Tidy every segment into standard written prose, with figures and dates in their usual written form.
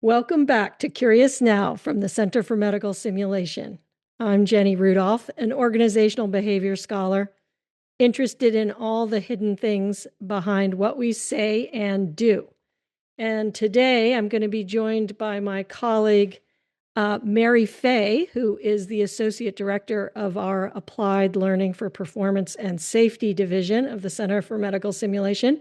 Welcome back to Curious Now from the Center for Medical Simulation. I'm Jenny Rudolph, an organizational behavior scholar interested in all the hidden things behind what we say and do. And today I'm going to be joined by my colleague, Mary Fay, who is the Associate Director of our Applied Learning for Performance and Safety Division of the Center for Medical Simulation.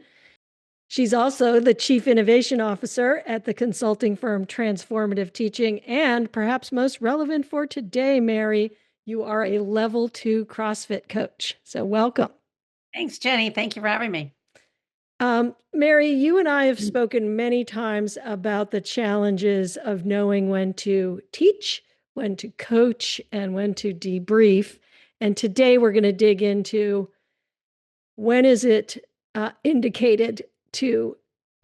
She's also the Chief Innovation Officer at the consulting firm Transformative Teaching. And perhaps most relevant for today, Mary, you are a level 2 CrossFit coach. So welcome. Thanks, Jenny. Thank you for having me. Mary, you and I have spoken many times about the challenges of knowing when to teach, when to coach, and when to debrief. And today we're going to dig into when is it indicated to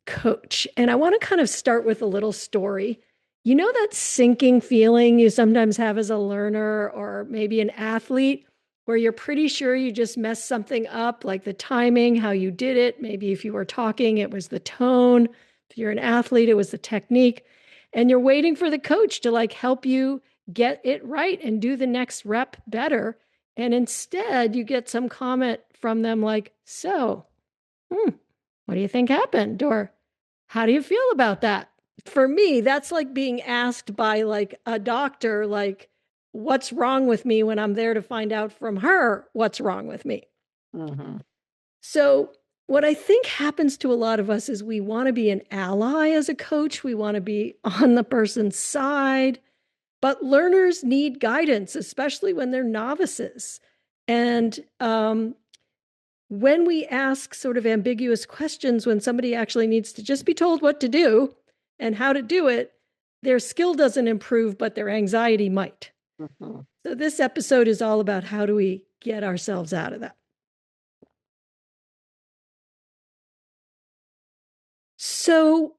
coach. And I want to kind of start with a little story. You know that sinking feeling you sometimes have as a learner or maybe an athlete where you're pretty sure you just messed something up, like the timing, how you did it. Maybe if you were talking, it was the tone. If you're an athlete, it was the technique. And you're waiting for the coach to like help you get it right and do the next rep better. And instead, you get some comment from them like, so, what do you think happened? Or how do you feel about that? For me, that's like being asked by like a doctor, like, what's wrong with me when I'm there to find out from her what's wrong with me. Mm-hmm. So what I think happens to a lot of us is we want to be an ally as a coach. We want to be on the person's side, but learners need guidance, especially when they're novices. And when we ask sort of ambiguous questions, when somebody actually needs to just be told what to do and how to do it, their skill doesn't improve, but their anxiety might. Mm-hmm. So this episode is all about how do we get ourselves out of that. So,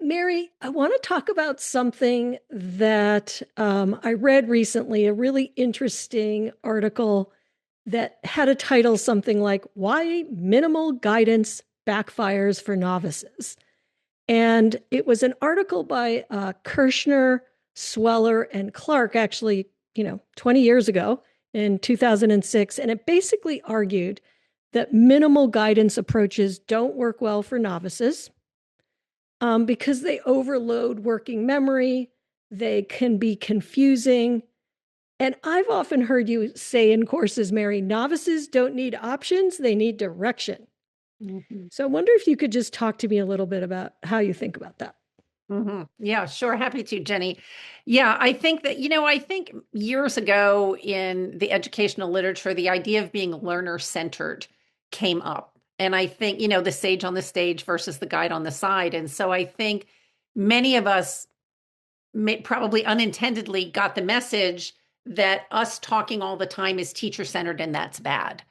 Mary, I want to talk about something that I read recently, a really interesting article that had a title something like Why Minimal Guidance Backfires for Novices. And it was an article by Kirshner, Sweller, and Clark, actually, 20 years ago in 2006. And it basically argued that minimal guidance approaches don't work well for novices because they overload working memory. They can be confusing. And I've often heard you say in courses, Mary, novices don't need options, they need direction. Mm-hmm. So I wonder if you could just talk to me a little bit about how you think about that. Mm-hmm. Yeah, sure. Happy to, Jenny. Yeah, I think that, I think years ago in the educational literature, the idea of being learner-centered came up. And I think, the sage on the stage versus the guide on the side. And so I think many of us probably unintendedly got the message that us talking all the time is teacher-centered and that's bad.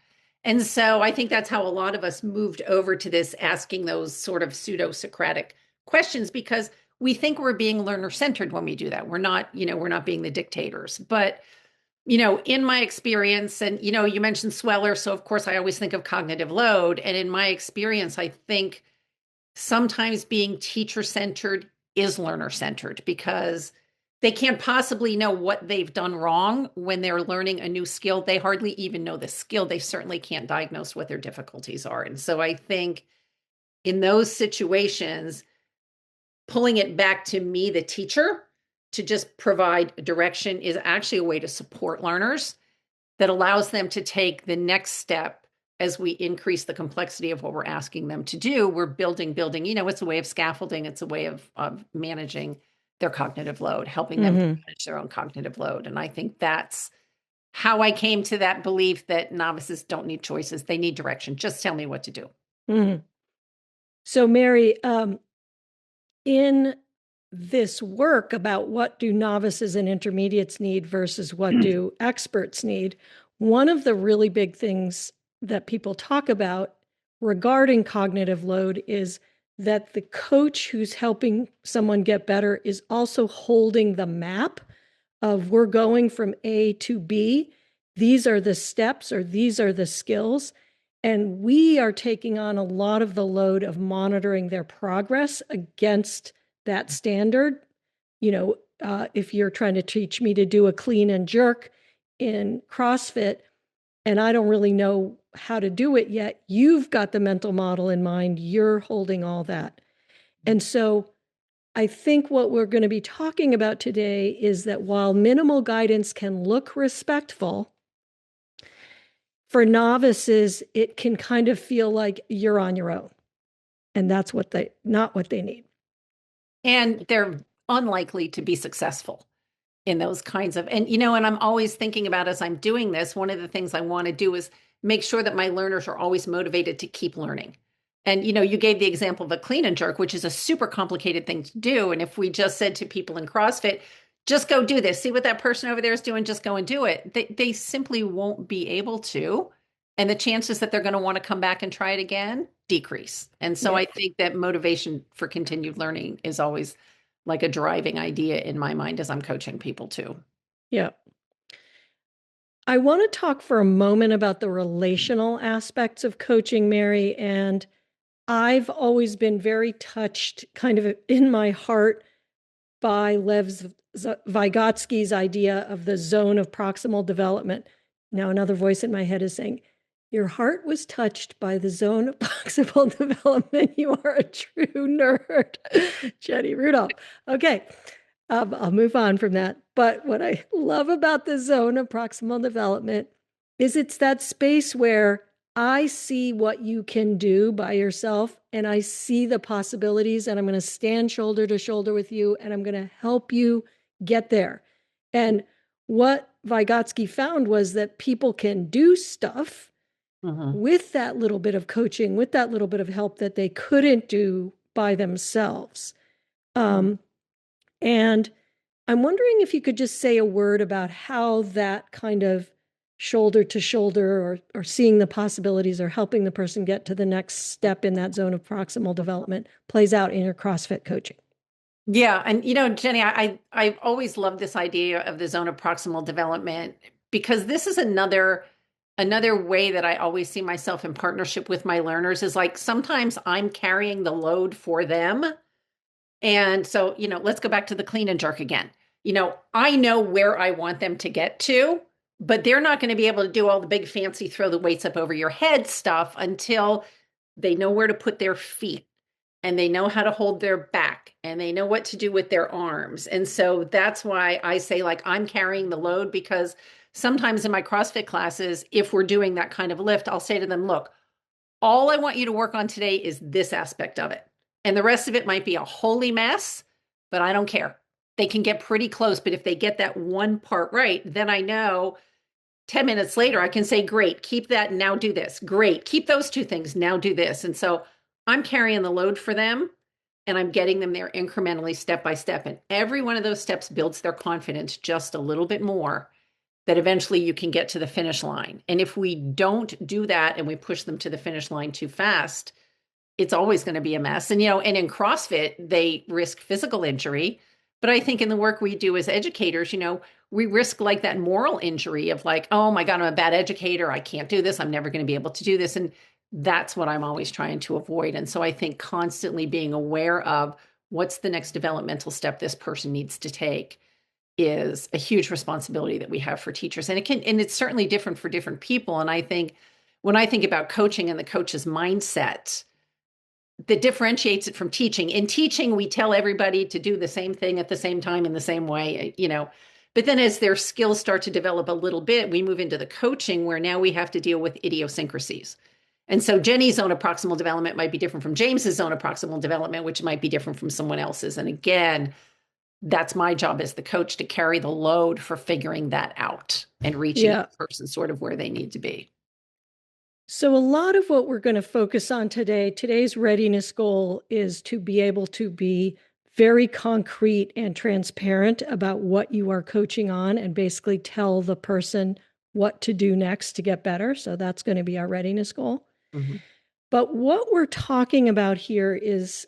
And so I think that's how a lot of us moved over to this, asking those sort of pseudo-Socratic questions because we think we're being learner-centered when we do that. We're not, we're not being the dictators. But, in my experience, and, you mentioned Sweller, so of course I always think of cognitive load. And in my experience, I think sometimes being teacher-centered is learner-centered because they can't possibly know what they've done wrong when they're learning a new skill. They hardly even know the skill. They certainly can't diagnose what their difficulties are. And so I think in those situations, pulling it back to me, the teacher, to just provide direction is actually a way to support learners that allows them to take the next step as we increase the complexity of what we're asking them to do. We're building, it's a way of scaffolding. It's a way of managing their cognitive load, helping them to manage their own cognitive load. And I think that's how I came to that belief that novices don't need choices. They need direction. Just tell me what to do. Mm-hmm. So Mary, in this work about what do novices and intermediates need versus what do experts need, one of the really big things that people talk about regarding cognitive load is that the coach who's helping someone get better is also holding the map of we're going from A to B. These are the steps or these are the skills. And we are taking on a lot of the load of monitoring their progress against that standard. If you're trying to teach me to do a clean and jerk in CrossFit, and I don't really know how to do it yet, you've got the mental model in mind. You're holding all that. And so I think what we're going to be talking about today is that while minimal guidance can look respectful, for novices, it can kind of feel like you're on your own. And that's not what they need. And they're unlikely to be successful in those kinds of, and I'm always thinking about as I'm doing this, one of the things I want to do is make sure that my learners are always motivated to keep learning. And you gave the example of a clean and jerk, which is a super complicated thing to do. And if we just said to people in CrossFit, just go do this, see what that person over there is doing, just go and do it, they simply won't be able to. And the chances that they're going to want to come back and try it again decrease. And so Yeah. I think that motivation for continued learning is always like a driving idea in my mind as I'm coaching people too. Yeah. I want to talk for a moment about the relational aspects of coaching, Mary. And I've always been very touched, kind of in my heart, by Vygotsky's idea of the zone of proximal development. Now, another voice in my head is saying, your heart was touched by the zone of proximal development. You are a true nerd, Jenny Rudolph. Okay, I'll move on from that. But what I love about the zone of proximal development is it's that space where I see what you can do by yourself and I see the possibilities, and I'm going to stand shoulder to shoulder with you and I'm going to help you get there. And what Vygotsky found was that people can do stuff with that little bit of coaching, with that little bit of help that they couldn't do by themselves. And I'm wondering if you could just say a word about how that kind of shoulder to shoulder or seeing the possibilities or helping the person get to the next step in that zone of proximal development plays out in your CrossFit coaching. Yeah. And, Jenny, I've always loved this idea of the zone of proximal development because this is another way that I always see myself in partnership with my learners is like sometimes I'm carrying the load for them. And so, let's go back to the clean and jerk again. I know where I want them to get to, but they're not going to be able to do all the big fancy throw the weights up over your head stuff until they know where to put their feet and they know how to hold their back and they know what to do with their arms. And so that's why I say, like, I'm carrying the load because sometimes in my CrossFit classes, if we're doing that kind of lift, I'll say to them, look, all I want you to work on today is this aspect of it. And the rest of it might be a holy mess, but I don't care. They can get pretty close. But if they get that one part right, then I know 10 minutes later, I can say, great, keep that. Now do this. Great. Keep those two things. Now do this. And so I'm carrying the load for them and I'm getting them there incrementally, step by step. And every one of those steps builds their confidence just a little bit more that eventually you can get to the finish line. And if we don't do that and we push them to the finish line too fast, it's always going to be a mess. And, and in CrossFit, they risk physical injury. But I think in the work we do as educators, we risk like that moral injury of like, oh my God, I'm a bad educator. I can't do this. I'm never going to be able to do this. And that's what I'm always trying to avoid. And so I think constantly being aware of what's the next developmental step this person needs to take is a huge responsibility that we have for teachers. And it's certainly different for different people. And I think when I think about coaching and the coach's mindset, that differentiates it from teaching. In teaching, we tell everybody to do the same thing at the same time in the same way, But then as their skills start to develop a little bit, we move into the coaching where now we have to deal with idiosyncrasies. And so Jenny's zone of proximal development might be different from James's zone of proximal development, which might be different from someone else's. And again, that's my job as the coach to carry the load for figuring that out and reaching the person sort of where they need to be. So a lot of what we're going to focus on today's readiness goal is to be able to be very concrete and transparent about what you are coaching on and basically tell the person what to do next to get better. So that's going to be our readiness goal. Mm-hmm. But what we're talking about here is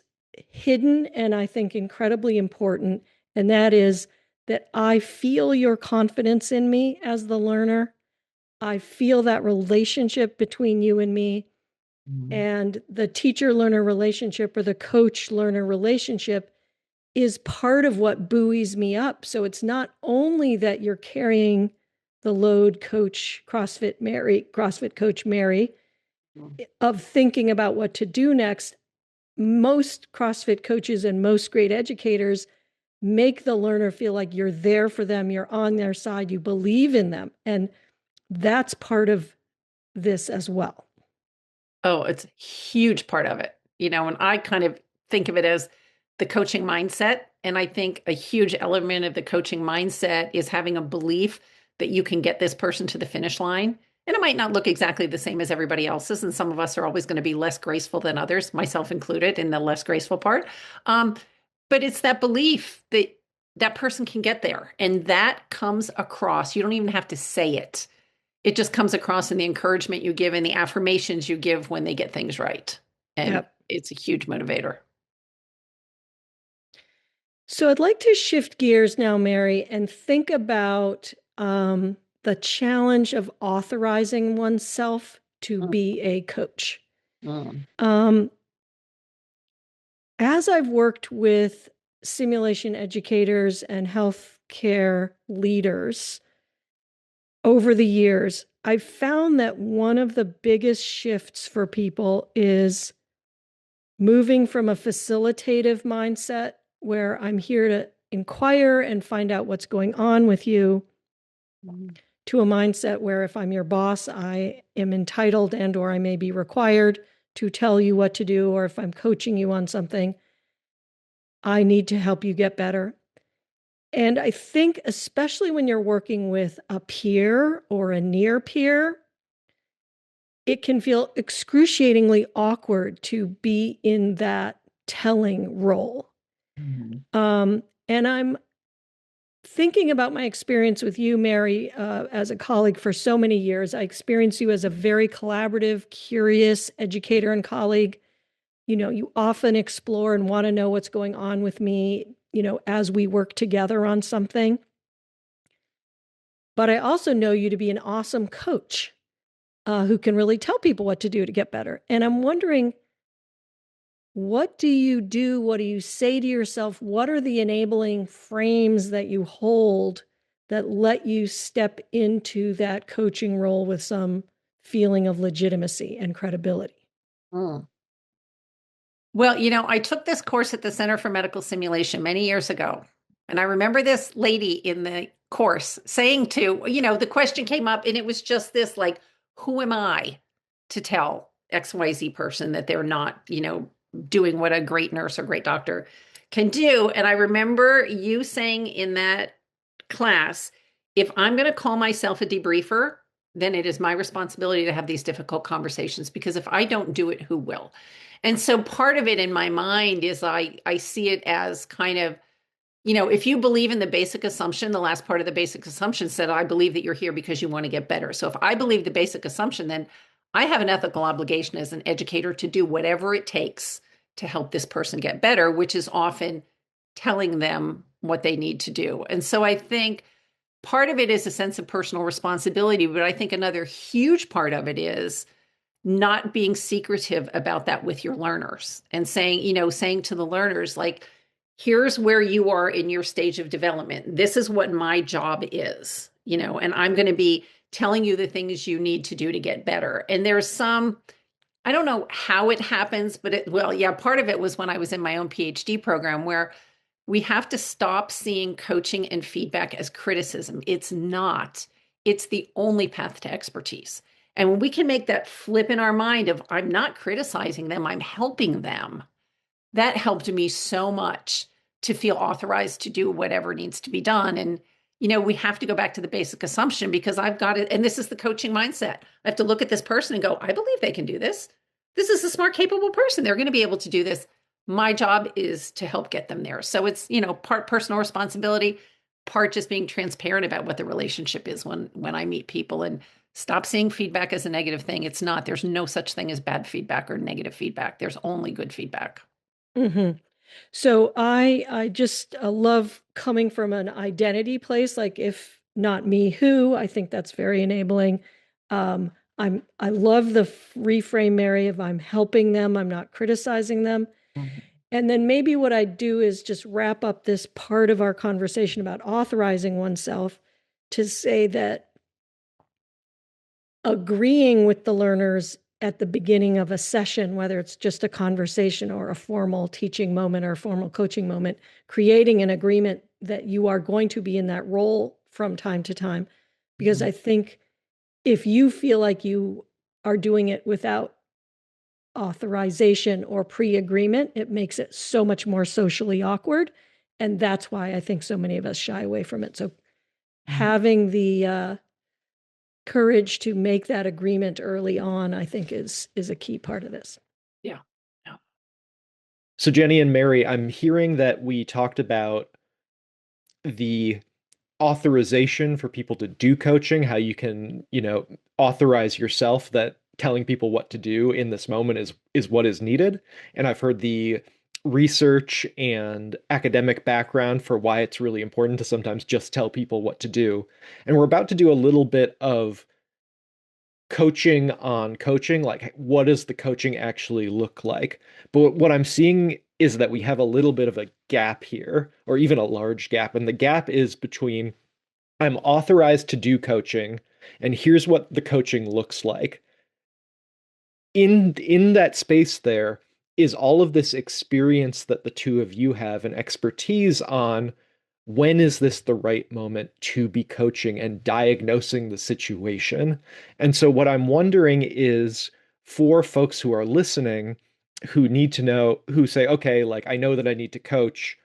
hidden and I think incredibly important. And that is that I feel your confidence in me as the learner. I feel that relationship between you and me, and the teacher-learner relationship or the coach-learner relationship is part of what buoys me up. So it's not only that you're carrying the load, CrossFit coach Mary, of thinking about what to do next. Most CrossFit coaches and most great educators make the learner feel like you're there for them, you're on their side, you believe in them. And that's part of this as well. Oh, it's a huge part of it. And I kind of think of it as the coaching mindset. And I think a huge element of the coaching mindset is having a belief that you can get this person to the finish line. And it might not look exactly the same as everybody else's. And some of us are always going to be less graceful than others, myself included in the less graceful part. Um, but it's that belief that that person can get there. And that comes across. You don't even have to say it. It just comes across in the encouragement you give and the affirmations you give when they get things right. And Yep. it's a huge motivator. So I'd like to shift gears now, Mary, and think about the challenge of authorizing oneself to Mm, be a coach. mm, Um, as I've worked with simulation educators and healthcare leaders over the years, I've found that one of the biggest shifts for people is moving from a facilitative mindset where I'm here to inquire and find out what's going on with you mm, to a mindset where if I'm your boss, I am entitled and or I may be required to tell you what to do, or if I'm coaching you on something, I need to help you get better. And I think especially when you're working with a peer or a near peer, it can feel excruciatingly awkward to be in that telling role. mm, And I'm thinking about my experience with you, Mary, as a colleague for so many years. I experienced you as a very collaborative, curious educator and colleague. You often explore and want to know what's going on with me, as we work together on something. But I also know you to be an awesome coach who can really tell people what to do to get better. And I'm wondering, what do you do? What do you say to yourself? What are the enabling frames that you hold that let you step into that coaching role with some feeling of legitimacy and credibility? mm. Well, I took this course at the Center for Medical Simulation many years ago. And I remember this lady in the course saying the question came up and it was just this like, who am I to tell XYZ person that they're not, doing what a great nurse or great doctor can do? And I remember you saying in that class, if I'm going to call myself a debriefer, then it is my responsibility to have these difficult conversations because if I don't do it, who will? And so part of it in my mind is I see it as kind of, if you believe in the basic assumption, the last part of the basic assumption said, I believe that you're here because you want to get better. So if I believe the basic assumption, then I have an ethical obligation as an educator to do whatever it takes to help this person get better, which is often telling them what they need to do. And so I think part of it is a sense of personal responsibility, but I think another huge part of it is not being secretive about that with your learners and saying to the learners, like, here's where you are in your stage of development. This is what my job is, and I'm going to be telling you the things you need to do to get better. And there's I don't know how it happens, but part of it was when I was in my own PhD program where we have to stop seeing coaching and feedback as criticism. It's not. It's the only path to expertise. And when we can make that flip in our mind of, I'm not criticizing them, I'm helping them, that helped me so much to feel authorized to do whatever needs to be done. And, we have to go back to the basic assumption because I've got it. And this is the coaching mindset. I have to look at this person and go, I believe they can do this. This is a smart, capable person. They're going to be able to do this. My job is to help get them there. So it's, part personal responsibility, part just being transparent about what the relationship is when I meet people and stop seeing feedback as a negative thing. It's not. There's no such thing as bad feedback or negative feedback. There's only good feedback. Mm-hmm. So I just love coming from an identity place, like if not me, who. I think that's very enabling. I love the reframe, Mary, of I'm helping them, I'm not criticizing them. And then maybe what I'd do is just wrap up this part of our conversation about authorizing oneself to say that agreeing with the learners at the beginning of a session, whether it's just a conversation or a formal teaching moment or a formal coaching moment, creating an agreement that you are going to be in that role from time to time. Because I think if you feel like you are doing it without authorization or pre-agreement, it makes it so much more socially awkward. And that's why I think so many of us shy away from it. So having the courage to make that agreement early on, I think is a key part of this. Yeah. Yeah. So Jenny and Mary, I'm hearing that we talked about the authorization for people to do coaching, how you can, authorize yourself that telling people what to do in this moment is what is needed. And I've heard the research and academic background for why it's really important to sometimes just tell people what to do. And we're about to do a little bit of coaching on coaching, like what does the coaching actually look like? But what I'm seeing is that we have a little bit of a gap here, or even a large gap. And the gap is between I'm authorized to do coaching, and here's what the coaching looks like. In that space there is all of this experience that the two of you have and expertise on when is this the right moment to be coaching and diagnosing the situation. And so what I'm wondering is for folks who are listening who need to know, who say, okay, like I know that I need to coach,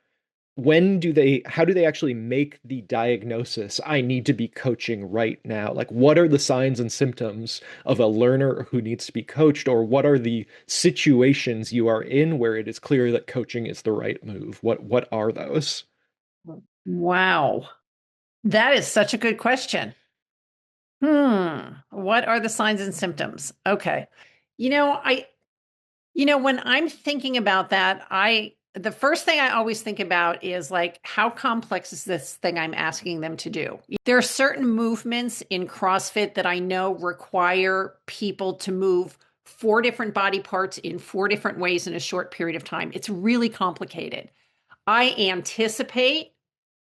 how do they actually make the diagnosis? I need to be coaching right now. Like, what are the signs and symptoms of a learner who needs to be coached, or what are the situations you are in where it is clear that coaching is the right move? What are those? Wow. That is such a good question. What are the signs and symptoms? Okay. You know, when I'm thinking about that, the first thing I always think about is like, how complex is this thing I'm asking them to do? There are certain movements in CrossFit that I know require people to move 4 different body parts in 4 different ways in a short period of time. It's really complicated. I anticipate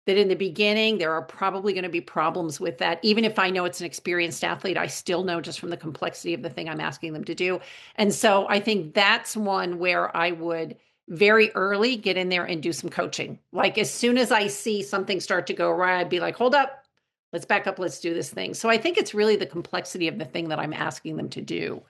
that in the beginning, there are probably going to be problems with that. Even if I know it's an experienced athlete, I still know just from the complexity of the thing I'm asking them to do. And so I think that's one where I would very early get in there and do some coaching. Like as soon as I see something start to go awry, I'd be like, hold up, let's back up, let's do this thing. So I think it's really the complexity of the thing that I'm asking them to do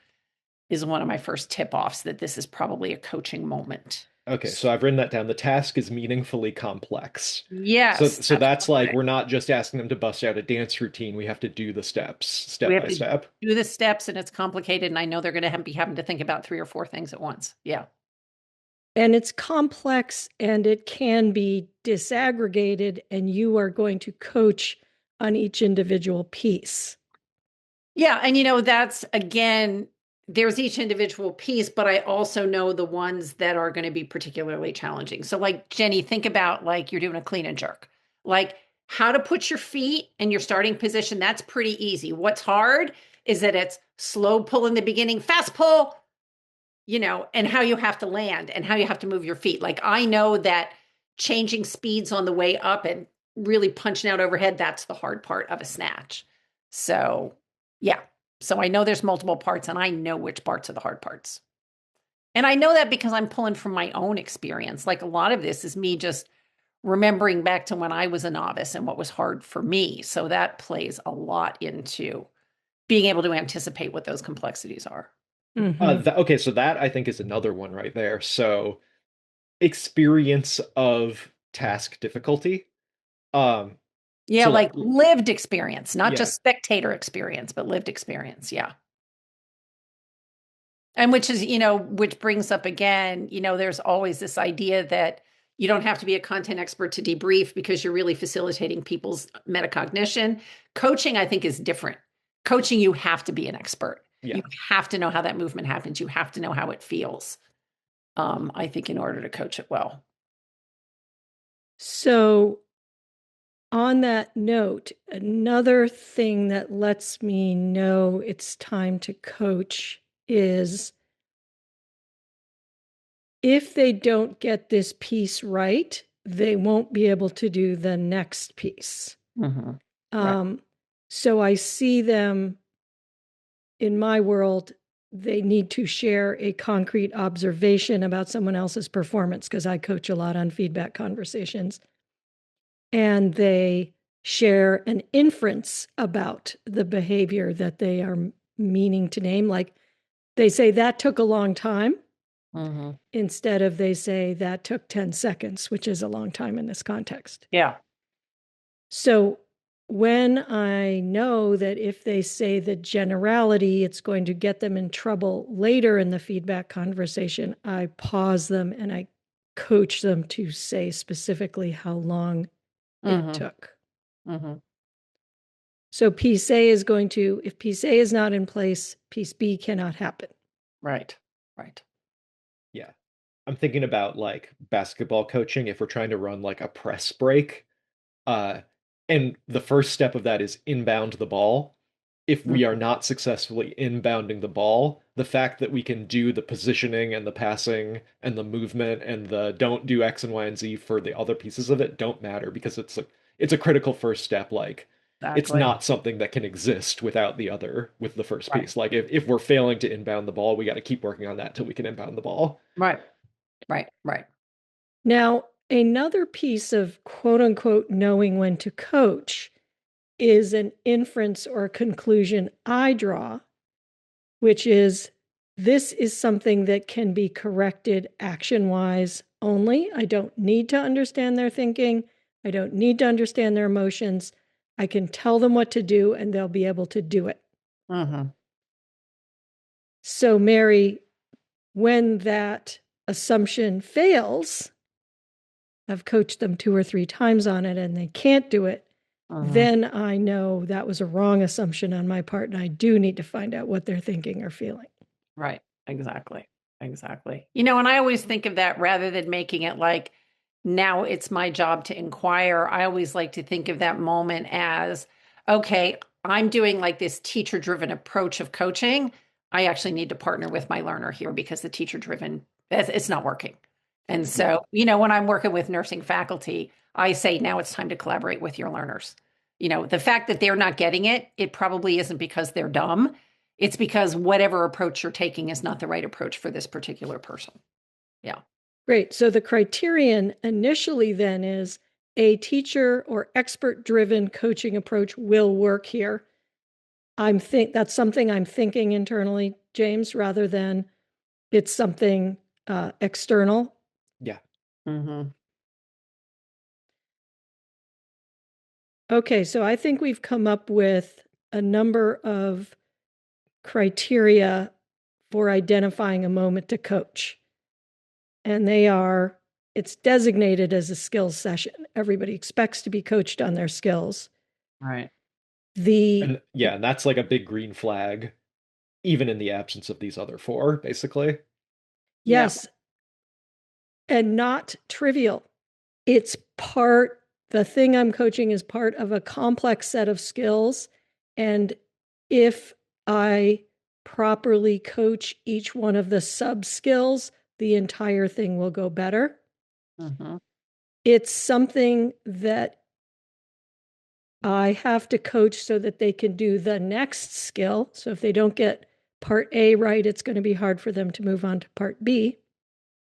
is one of my first tip-offs that this is probably a coaching moment. Okay, so I've written that down. The task is meaningfully complex. Yes, So that's like right. we're not just asking them to bust out a dance routine. We have to do the steps We step have by to step. do the steps and it's complicated. And I know they're going to be having to think about 3 or 4 things at once. Yeah. And it's complex and it can be disaggregated, and you are going to coach on each individual piece. Yeah. And that's again, there's each individual piece, but I also know the ones that are going to be particularly challenging. So, like, Jenny, think about like you're doing a clean and jerk. Like, how to put your feet in your starting position. That's pretty easy. What's hard is that it's slow pull in the beginning, fast pull, and how you have to land and how you have to move your feet. Like I know that changing speeds on the way up and really punching out overhead, that's the hard part of a snatch. So, yeah. So I know there's multiple parts and I know which parts are the hard parts. And I know that because I'm pulling from my own experience. Like a lot of this is me just remembering back to when I was a novice and what was hard for me. So that plays a lot into being able to anticipate what those complexities are. Okay, so that I think is another one right there. So experience of task difficulty. Um, Yeah, so like lived experience, not yeah, just spectator experience, but lived experience. Yeah. And which brings up again, there's always this idea that you don't have to be a content expert to debrief because you're really facilitating people's metacognition. Coaching, I think, is different. Coaching, you have to be an expert. yeah. You have to know how that movement happens. You have to know how it feels, I think, in order to coach it well. So, on that note, another thing that lets me know it's time to coach is if they don't get this piece right, they won't be able to do the next piece. Right. So I see them in my world, they need to share a concrete observation about someone else's performance, because I coach a lot on feedback conversations. And they share an inference about the behavior that they are meaning to name. Like they say that took a long time, instead of they say that took 10 seconds, which is a long time in this context. Yeah. So when I know that if they say the generality, it's going to get them in trouble later in the feedback conversation, I pause them and I coach them to say specifically how long it took. So piece A is going to, if piece A is not in place, piece B cannot happen. Right. Right. Yeah. I'm thinking about like basketball coaching if we're trying to run like a press break. And the first step of that is inbound the ball. If we are not successfully inbounding the ball, the fact that we can do the positioning and the passing and the movement and the don't do X and Y and Z for the other pieces of it don't matter, because it's a critical first step. Like it's Exactly. not something that can exist without the other with the first Right. piece. Like if we're failing to inbound the ball, we got to keep working on that till we can inbound the ball. Right. Right. Right. Now, another piece of quote unquote knowing when to coach is an inference or a conclusion I draw, which is this is something that can be corrected action-wise only. I don't need to understand their thinking. I don't need to understand their emotions. I can tell them what to do and they'll be able to do it. So, Mary, when that assumption fails, I've coached them 2 or 3 times on it and they can't do it, then I know that was a wrong assumption on my part and I do need to find out what they're thinking or feeling. Right. Exactly. Exactly. And I always think of that rather than making it like, now it's my job to inquire. I always like to think of that moment as, okay, I'm doing like this teacher driven approach of coaching. I actually need to partner with my learner here because the teacher driven, it's not working. And so, when I'm working with nursing faculty, I say, now it's time to collaborate with your learners. The fact that they're not getting it, it probably isn't because they're dumb. It's because whatever approach you're taking is not the right approach for this particular person. Yeah. Great. So the criterion initially then is a teacher or expert-driven coaching approach will work here. That's something I'm thinking internally, James, rather than it's something external. Yeah. Okay, so I think we've come up with a number of criteria for identifying a moment to coach. And it's designated as a skills session. Everybody expects to be coached on their skills. Right. And that's like a big green flag, even in the absence of these other 4, basically. Yes. And not trivial. The thing I'm coaching is part of a complex set of skills. And if I properly coach each one of the sub skills, the entire thing will go better. It's something that I have to coach so that they can do the next skill. So if they don't get part A right, it's going to be hard for them to move on to part B.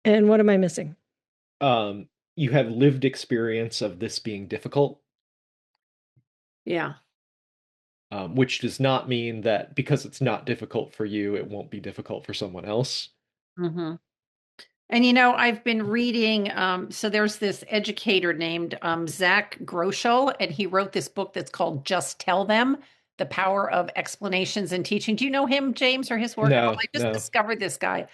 And what am I missing? You have lived experience of this being difficult. Yeah. Which does not mean that because it's not difficult for you, it won't be difficult for someone else. And I've been reading, so there's this educator named Zach Groschel, and he wrote this book that's called Just Tell Them, The Power of Explanations in Teaching. Do you know him, James, or his work at all? No, I just no. discovered this guy.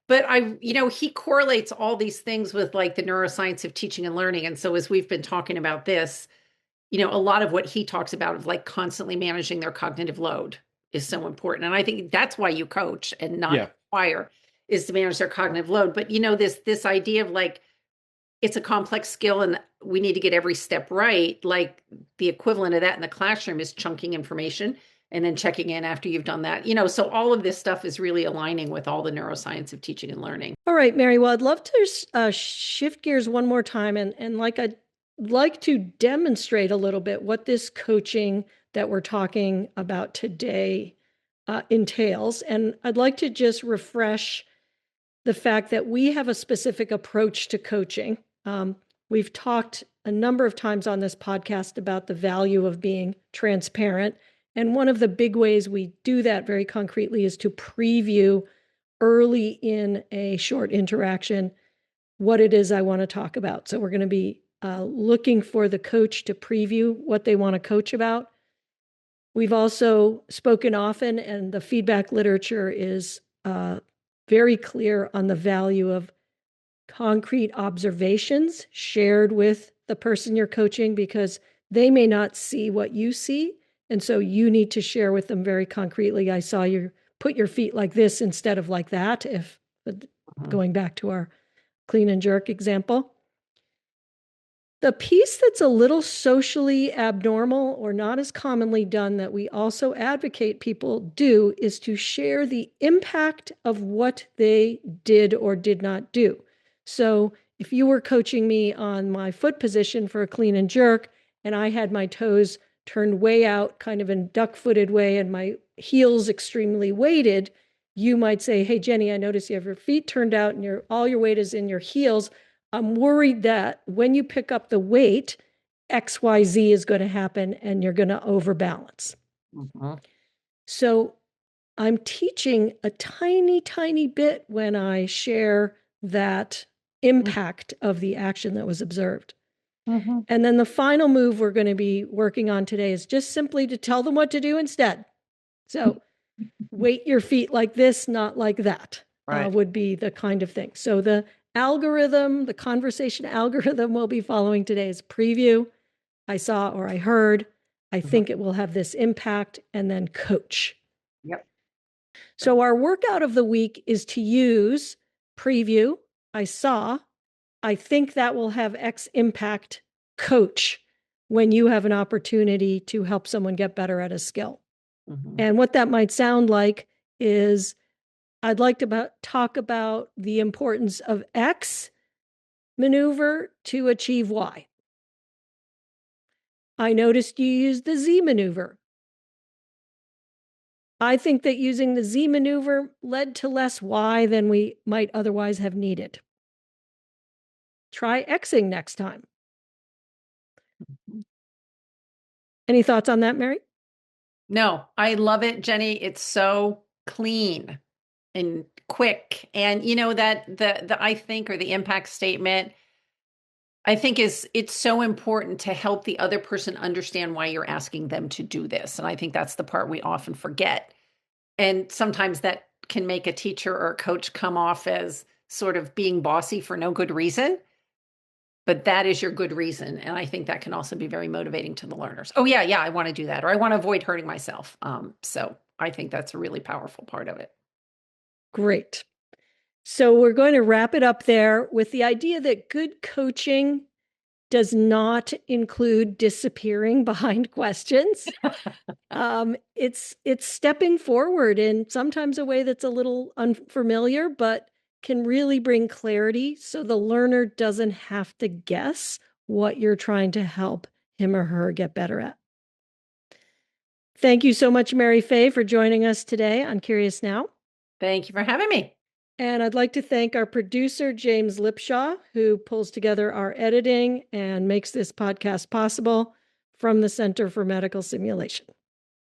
But he correlates all these things with like the neuroscience of teaching and learning. And so as we've been talking about this, a lot of what he talks about of like constantly managing their cognitive load is so important. And I think that's why you coach and not inquire, is to manage their cognitive load. But this idea of like, it's a complex skill and we need to get every step right. Like the equivalent of that in the classroom is chunking information. and then checking in after you've done that. You know, so all of this stuff is really aligning with all the neuroscience of teaching and learning. All right, Mary. Well, I'd love to shift gears one more time, and like I'd like to demonstrate a little bit what this coaching that we're talking about today entails. And I'd like to just refresh the fact that we have a specific approach to coaching. We've talked a number of times on this podcast about the value of being transparent. And one of the big ways we do that very concretely is to preview early in a short interaction what it is I want to talk about. So we're going to be looking for the coach to preview what they want to coach about. We've also spoken often, and the feedback literature is very clear on the value of concrete observations shared with the person you're coaching, because they may not see what you see. And so you need to share with them very concretely, I saw you put your feet like this instead of like that, if going back to our clean and jerk example. The piece that's a little socially abnormal or not as commonly done that we also advocate people do is to share the impact of what they did or did not do. So if you were coaching me on my foot position for a clean and jerk, and I had my toes turned way out, kind of in duck-footed way, and my heels extremely weighted, you might say, hey, Jenny, I noticed you have your feet turned out and all your weight is in your heels. I'm worried that when you pick up the weight, XYZ is going to happen and you're going to overbalance. Mm-hmm. So I'm teaching a tiny, tiny bit when I share that impact of the action that was observed. Mm-hmm. And then the final move we're going to be working on today is just simply to tell them what to do instead. So weight your feet like this, not like that, right, would be the kind of thing. So the algorithm, the conversation algorithm we'll be following today is preview, I saw or I heard, I think it will have this impact, and then coach. Yep. So our workout of the week is to use preview, I saw, I think that will have X impact, coach, when you have an opportunity to help someone get better at a skill. Mm-hmm. And what that might sound like is, I'd like to talk about the importance of X maneuver to achieve Y. I noticed you used the Z maneuver. I think that using the Z maneuver led to less Y than we might otherwise have needed. Try Xing next time. Any thoughts on that, Mary? No, I love it, Jenny. It's so clean and quick. And you know that the I think, or the impact statement, I think it's so important to help the other person understand why you're asking them to do this. And I think that's the part we often forget. And sometimes that can make a teacher or a coach come off as sort of being bossy for no good reason. But that is your good reason. And I think that can also be very motivating to the learners. Oh, yeah, I want to do that. Or I want to avoid hurting myself. So I think that's a really powerful part of it. Great. So we're going to wrap it up there with the idea that good coaching does not include disappearing behind questions. It's stepping forward in sometimes a way that's a little unfamiliar, but can really bring clarity so the learner doesn't have to guess what you're trying to help him or her get better at. Thank you so much, Mary Fay, for joining us today on Curious Now. Thank you for having me. And I'd like to thank our producer, James Lipshaw, who pulls together our editing and makes this podcast possible from the Center for Medical Simulation.